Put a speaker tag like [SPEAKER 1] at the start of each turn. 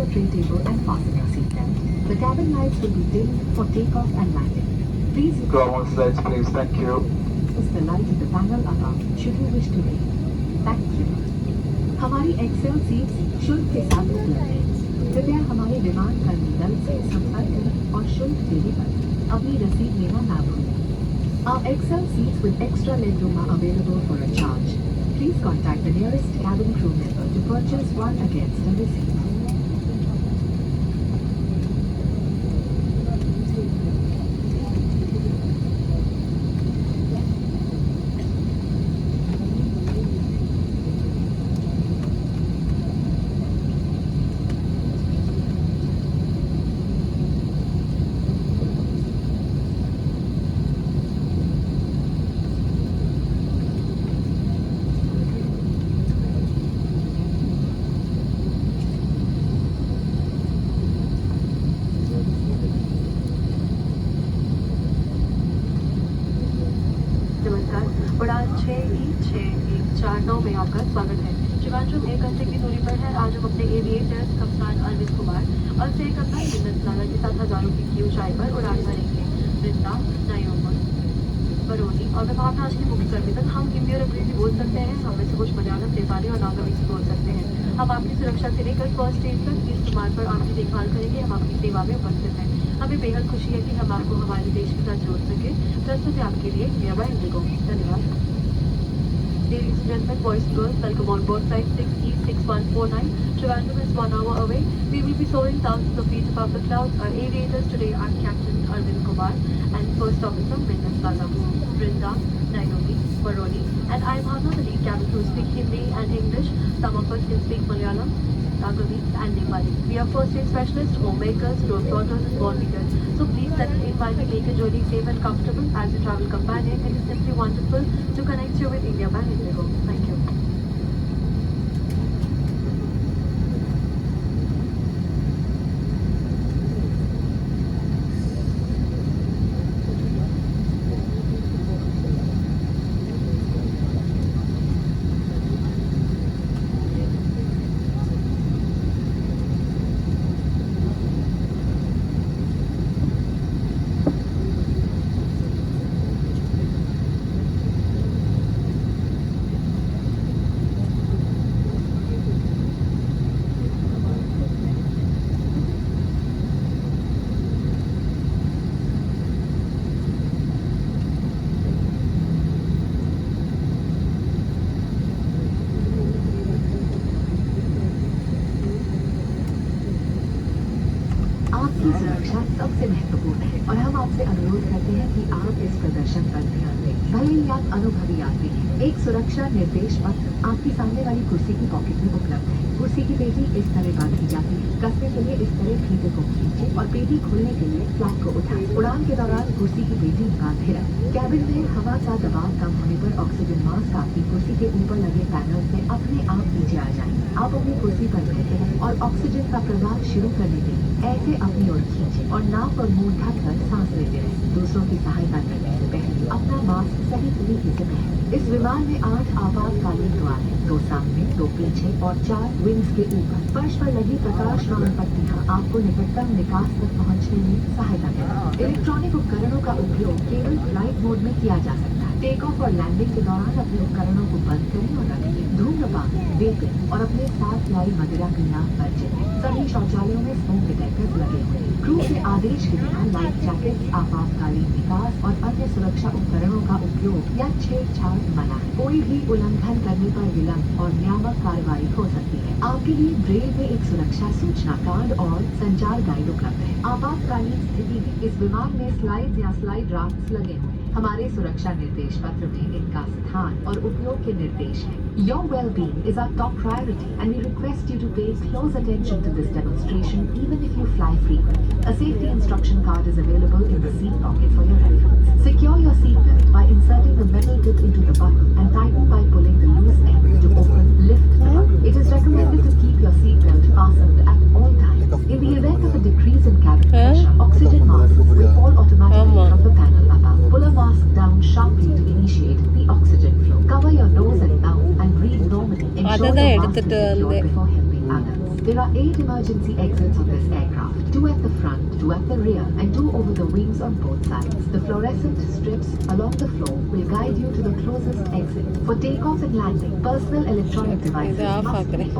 [SPEAKER 1] your tray table and fasten your seatbelt. The cabin lights will be dimmed for takeoff and landing. Please use
[SPEAKER 2] Go on slides, please. Thank you.
[SPEAKER 1] the light in the panel above should you wish to leave. Thank you. हमारी Excel seats शुल्क के साथ उपलब्ध है। कृपया हमारे विमान कर्मी दल से संपर्क करें और शुल्क देने पर अपनी रसीद लेना ना भूलें। Our XL seats with extra legroom are available for a charge. Please contact the nearest cabin crew member to purchase one against a receipt.
[SPEAKER 3] उड़ान 6E6149 में आपका स्वागत है। ट्रिवांड्रम 1 घंटे की दूरी पर है। आज हम अपने एविएटर कप्तान अरविंद कुमार और से कप्तान हिम्मत लाला के साथ हजारों फीट की ऊंचाई पर उड़ान भरेंगे। वृंदा, नायोमन, बरौनी और मैं भावना आज की मुख्य कर्मी तक हम हिंदी और अंग्रेजी बोल सकते हैं। हम में से कुछ मलयालम, नेपाली और नागावी से बोल सकते हैं। हम आपकी सुरक्षा से लेकर फर्स्ट एड तक इस विमान पर आपकी देखभाल करेंगे। हम आपकी सेवा में उपस्थित हैं। हमें बेहद खुशी है कि हम आपको हमारे देश के साथ जोड़ सके। प्रस्तुत है आपके लिए नियमा इंडिगो। धन्यवाद। Ladies and gentlemen, boys and girls, welcome on board flight 6E6149. Trivandrum is 1 hour away. We will be soaring thousands of feet above the clouds. Our aviators today are Captain Arvind Kumar and First Officer Minnas Lala, Vrinda, Nainomi, Baroni, and I am Bhavna, the lead cabin crew, speak Hindi and English. Some of us can speak Malayalam, Nagavi, and Nepali. We are first aid specialists, homemakers, road plotters, and ball leaders. So please settle in while we make your journey safe and comfortable as a travel companion. It is simply wonderful to connect you with India by Indigo. Thank you.
[SPEAKER 1] आपकी सुरक्षा सबसे महत्वपूर्ण है और हम आपसे अनुरोध करते हैं कि आप इस प्रदर्शन पर ध्यान दें। भले ही आप अनुभवी यात्री हैं, एक सुरक्षा निर्देश पत्र आपकी सामने वाली कुर्सी की पॉकेट में उपलब्ध है। कुर्सी की पेटी इस तरह बांधी जाती है। कसने के लिए इस तरह फीते को खींचे और पेटी खोलने के लिए फ्लैग को उठाएं। उड़ान के दौरान कुर्सी की पेटी बांधे रखें। कैबिन में हवा का दबाव कम होने पर ऑक्सीजन मास्क आपकी कुर्सी के ऊपर लगे पैनल से अपने आप नीचे आ जाएंगे। आप अपनी कुर्सी पर बैठे रहें और ऑक्सीजन का प्रवाह शुरू करने के लिए ऐसे अपनी ओर खींचे और नाक और मुंह ढककर सांस लेते रहें। दूसरों की सहायता करने से पहले अपना मास्क सही तरीके से पहनें। इस विमान में 8 आपातकालीन द्वार हैं, 2 सामने, 2 पीछे और 4 विंग्स के ऊपर। फर्श पर लगी प्रकाशमान पट्टियां आपको निकटतम निकास तक पहुंचने में सहायता करें। इलेक्ट्रॉनिक उपकरणों का उपयोग केवल फ्लाइट मोड में किया जा सकता है। टेक ऑफ और लैंडिंग के दौरान अपने उपकरणों को बंद करें और रखें। धूम्रपान, वेपिंग और अपने साथ लाई मदिरा पीना वर्जित है। सभी शौचालयों में स्मोक डिटेक्टर्स लगे हुए हैं। क्रू के आदेश के बिना लाइफ जैकेट, आपातकालीन निकास और अन्य सुरक्षा उपकरणों का उपयोग या छेड़छाड़ मना है। कोई भी उल्लंघन करने पर विलंब और नियामक कार्रवाई हो सकती है। आपके लिए ब्रेल में एक सुरक्षा सूचना कार्ड और संचार गाइड उपलब्ध है। आपातकालीन स्थिति में इस विमान में स्लाइड या स्लाइड ड्राफ्ट्स लगे हुए हैं। हमारे सुरक्षा निर्देश पत्र में इनका स्थान और उपयोग के निर्देश हैं। Your well-being is our top priority and we request you to pay close attention to this demonstration even if you fly frequently. A safety instruction card is available in the seat pocket for your reference. Secure your seatbelt by inserting the metal tip into the button and tighten by pulling the loose end to open, lift the button. It is recommended to keep your seatbelt fastened at all times. In the event of a decrease in cabin pressure, oxygen masks will fall automatically from the panel above. Pull a mask down sharply to initiate the oxygen flow. Cover your nose and mouth and breathe normally. Ensure your mask is secured before helping others. There are 8 emergency exits on this aircraft, 2 at the front, 2 at the rear, and 2 over the wings on both sides. The fluorescent strips along the floor will guide you to the closest exit. For takeoff and landing, personal electronic devices
[SPEAKER 4] ഇത് off
[SPEAKER 1] must
[SPEAKER 4] ആക്കണേ.
[SPEAKER 1] be